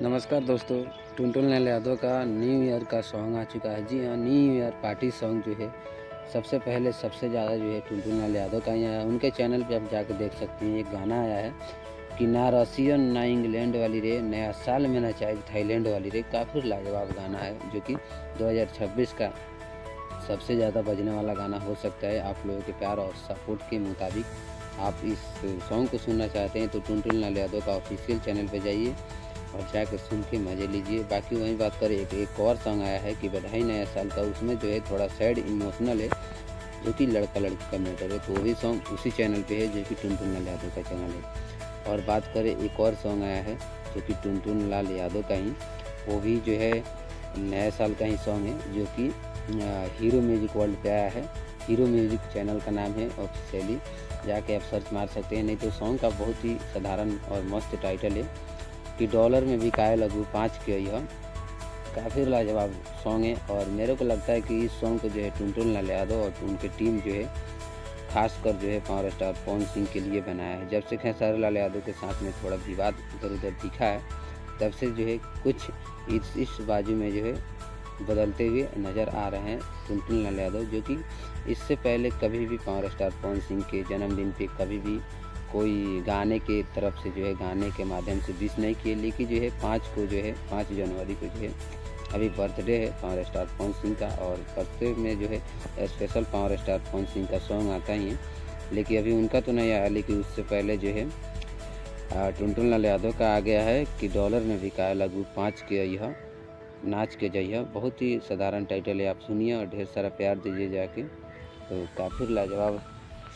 नमस्कार दोस्तों, टुनटुन लाल यादव का न्यू ईयर का सॉन्ग आ चुका है। जी हाँ, न्यू ईयर पार्टी सॉन्ग जो है सबसे पहले सबसे ज़्यादा जो है टुनटुन लाल यादव का ही आया है। उनके चैनल पे आप जाकर देख सकते हैं, एक गाना आया है कि ना रसियन ना इंग्लैंड वाली रे, नया साल में ना चाहे थाईलैंड वाली रे। काफ़ी लाजवाब गाना है जो कि 2026 का सबसे ज़्यादा बजने वाला गाना हो सकता है। आप लोगों के प्यार और सपोर्ट के मुताबिक आप इस सॉन्ग को सुनना चाहते हैं तो टुनटुन लाल यादव का ऑफिशियल चैनल पे जाइए और जाकर सुन के मज़े लीजिए। बाकी वहीं बात करें, एक और सॉन्ग आया है कि बधाई नया साल का, उसमें जो है थोड़ा सैड इमोशनल है जो कि लड़का लड़की का मैटर है, तो वो भी सॉन्ग उसी चैनल पे है जो कि टुनटुन लाल यादव का चैनल है। और बात करें, एक और सॉन्ग आया है जो कि टुनटुन लाल यादव का ही, वो भी जो है नया साल का ही सॉन्ग है जो कि हीरो म्यूजिक वर्ल्ड पे आया है। हीरो म्यूजिक चैनल का नाम है ऑफिशियली, जाके आप सर्च मार सकते हैं। नहीं तो सॉन्ग का बहुत ही साधारण और मस्त टाइटल है कि डॉलर में बिकाए लगू 5 के। यह काफ़ी लाजवाब सॉन्ग है और मेरे को लगता है कि इस सॉन्ग को जो है टुनटुन लाल यादव और उनकी टीम जो है खासकर जो है पावर स्टार पवन सिंह के लिए बनाया है। जब से खेसारी लाल यादव के साथ में थोड़ा विवाद इधर उधर दिखा है, तब से जो है कुछ इस बाजू में जो है बदलते हुए नज़र आ रहे हैं टुनटुन लाल यादव, जो कि इससे पहले कभी भी पावर स्टार पवन सिंह के जन्मदिन पे कभी भी कोई गाने के तरफ से जो है गाने के माध्यम से विश नहीं किए। लेकिन जो है 5 जनवरी को जो है अभी बर्थडे है पावर स्टार पवन सिंह का, और बर्थडे में जो है special power star Pawan Singh का सॉन्ग आता ही है। लेकिन अभी उनका तो नहीं आया, लेकिन उससे पहले जो है टुनटुन लाल यादव का आ गया है कि डॉलर में बिकाए लगू 5 के यह नाच के जइया। बहुत ही साधारण टाइटल है, आप सुनिए और ढेर सारा प्यार दीजिए जाके। तो काफ़ी लाजवाब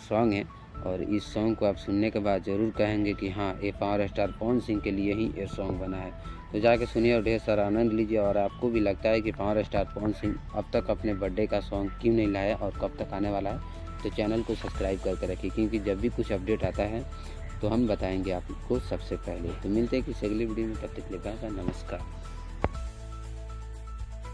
सॉन्ग है और इस सॉन्ग को आप सुनने के बाद ज़रूर कहेंगे कि हाँ, ये पावर स्टार पवन सिंह के लिए ही ये सॉन्ग बना है। तो जाके सुनिए और ढेर सारा आनंद लीजिए। और आपको भी लगता है कि पावर स्टार पवन सिंह अब तक अपने बर्थडे का सॉन्ग क्यों नहीं लाया और कब तक आने वाला है, तो चैनल को सब्सक्राइब करके रखिए, क्योंकि जब भी कुछ अपडेट आता है तो हम बताएंगे आपको सबसे पहले। तो मिलते हैं किसी अगली वीडियो में, तब तक के लिए बाय बाय, नमस्कार।